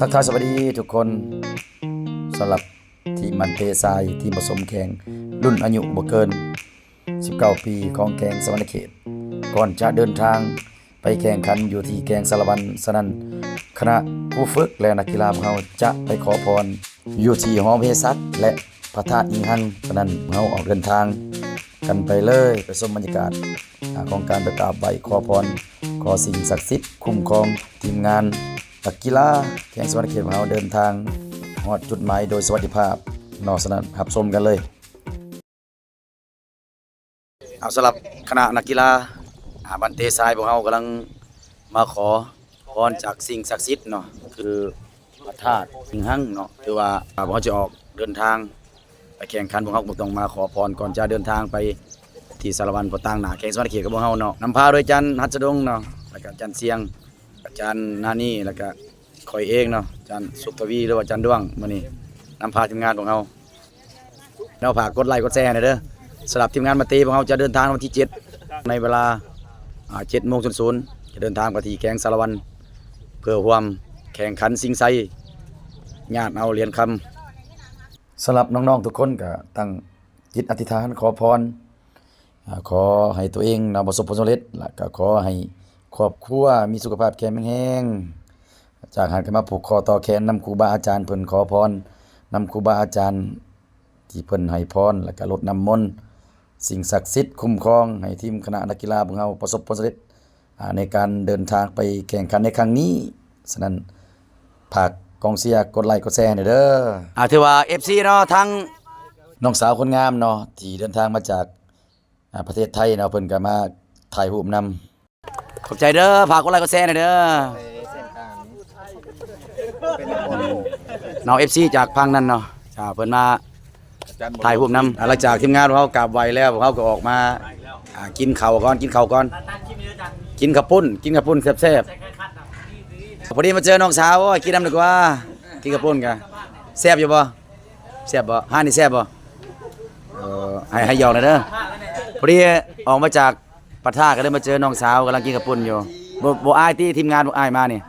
ทักทายสวัสดีทุกคนสำหรับทีมมันเตทรายทีมผสมแข่งรุ่นอายุบ่เกิน19ปีของแข่งสวรรณเขตก่อนจะเดินทางไปแข่งขันอยู่ที่แข่งสารวันสนั่นคณะผู้ฝึกและนักกีฬาของเราจะไปขอพรอยู่ที่หอเภสัชและพระธาตุอิงหังฉะนั้นเราออกเดินทางกันไปเลยไปชมบรรยากาศของการไปกราบไหว้ขอพรขอสิ่งศักดิ์สิทธิ์คุ้มครองทีมงานนักกีฬาแข่งสวรรณเขตของเราเดินทางฮอดจุดหมายโดยสวัสดิภาพนอกสนามรับชมกันเลยเอาสำหรับคณะนักกีฬาบันเตทรายพวกเรากำลังมาขอพรจากสิ่งศักดิ์สิทธิ์เนาะคือพระธาตุอิงหังเนาะคือว่าพวกเขาจะออกเดินทางไปแข่งขันพวกเขาต้องมาขอพรก่อนจะเดินทางไปที่สารวันพอตั้งหน้าแข่งสวรรณเขตกับพวกเขาเนาะนำพาโดยจันหัตถดงเนาะแล้วก็จันเสียงอาจารย์นานี่แล้วก็คอยเองเนาะอาจารย์สุขทวีหรือว่าอาจารย์ด้วงมื้อนี้นำพาทีมงานของเราเราฝากกดไลค์กดแชร์หน่อยเด้อสำหรับทีมงานมาตีของเราจะเดินทางวันที่7ในเวลา7:00 นจะเดินทางไปที่แข่งสารวันเพื่อร่วมแข่งขันสิงไซญาติเอาเหรียญคำสำหรับน้องๆทุกคนก็ตั้งจิตอธิษฐานขอพรขอให้ตัวเองประสบผลสำเร็จและก็ขอให้ครอบครัวมีสุขภาพแข็งแรงจากหันกันมาผูกคอต่อแขนนำครูบาอาจารย์เพิ่นขอพรนำครูบาอาจารย์ที่เพิ่นให้พรแล้วก็รดน้ำมนต์สิ่งศักดิ์สิทธิ์คุ้มครองให้ทีมคณะนักกีฬาของเราประสบผลสำเร็จในการเดินทางไปแข่งขันในครั้งนี้ฉะนั้นฝากกองเชียร์กดไลค์กดแชร์หน่อยเด้อถือว่า FC เนาะทั้งน้องสาวคนงามเนาะที่เดินทางมาจากประเทศไทยเนาะเพิ่นก็มาถ่ายรูปนำขอบใจเด้อฝากกดไลค์กดแชร์หน่อยเด้อน้อง FC จากพังนั่นเนาะเพิ่นมาถ่ายรูปนำหลังจากทีมงานของเขากราบไหว้แล้วเขาก็ออกมากินข้าวก่อนกินข้าวปุ้นแซ่บๆพอดีมาเจอน้องสาวกินน้ำดีกว่ากินข้าวปุ้นกันแซ่บอยู่บ่แซ่บบ่ห้านี่แซ่บบ่ให้หยอกหน่อยเด้อพอดีออกมาจากปะท่าก็ได้มาเจอน้องสาวกำลังกินข้าวปุ้นอยู่บ่อายที่ทีมงานบ่อายมานี่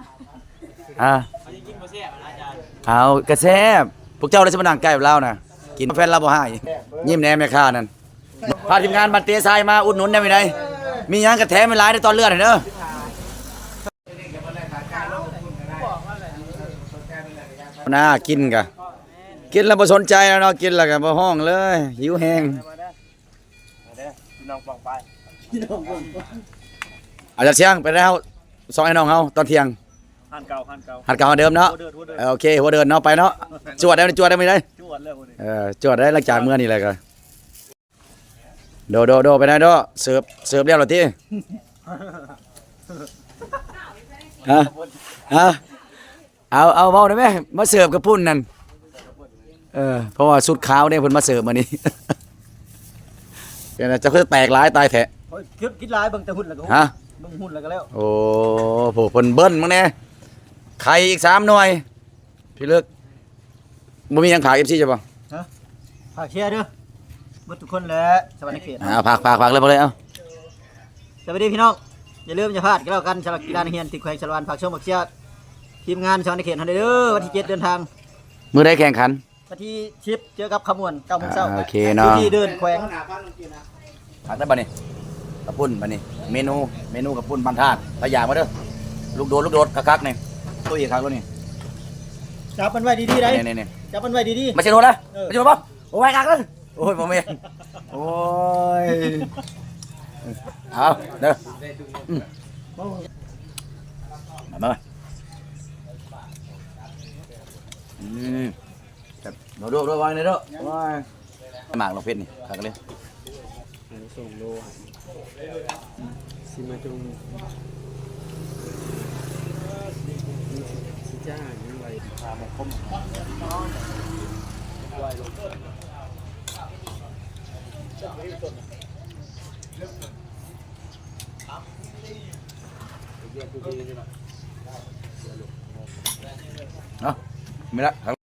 เอากระแซ่บพวกเจ้าได้สิมานั่งใกล้กับเราน่ะกินแฟนเราบ่ให้ยิ้มแหน่แม่ค้านั่นพาทีมงานบันเตทรายมาอุดหนุนได้ไหมได้มีหยังกระแถมไม่หลายในตอนเลือดเด้อน่ากินกะกินแล้วบ่สนใจแล้วเนาะกินแล้วก็บ่ห้องเลยหิวแห้งอาจารย์เชียงไปแล้วสองไอ้น้องเฮาตอนเที่ยงหันเก่าเดิมเนาะโอเคหัวเดินเนาะไปเนาะจวดได้ไหมได้จวดได้หลังจากเมื่อนี่เลยก็โดไปไหนโดเสิร์ฟเรียบร้อยที่เอาเมาได้ไหมมาเสิร์ฟกับปุ้นนั่นเพราะว่าสุดขาวเนี่ยเพิ่นมาเสิร์ฟมานี่เป็นจะเพิ่งแตกหลายตายแท้คิดหลายเบิ่งแต่หุ่นแล้วก็เบิ่งหุ่นแล้วก็แล้วโอ้โหเพิ่นเบิ้ลมั้งแน่ไข่อีก3 หน่วยพี่เลิกบ่มีหยังขาย FC ใช่ป่ะฝากเชียร์เด้อหมดทุกคนแหละสวัสดีเขตฝากเลยเอาสวัสดีพี่น้องอย่าลืมอย่าพลาดกันแล้วกันสำหรับกีฬาเฮียนติดแขวงชลวันฝากชมฝากเชียร์ทีมงานสวัสดีเขตเฮาเด้อวันที่7เดินทางมื้อใดแข่งขันวันที่10เจอกับขมวน9 โมงเช้าโอเคเนาะที่เดินแขวงผักได้บ่นี่กระปุ้นบ่นี่เมนูกระปุ้นบางธาตุตะอย่างมาเด้อลูกโดดคักๆนี่ตุ้ยคักแล้วนี่จับมันไว้ดีๆได้นี่จับมันไว้ดีๆไม่ใช่โดนนะไม่ใช่บ่โอ้ยคักเลยโอ้ยบ่แม่โอ้ยเอาเด้อมาจับดูไว้นี่เด้อว้ายหมากลงเพชรนี่คักเลยส่งโลสิมาจงสิจ้าอย่างไรพามาคมเนาะไม่ละ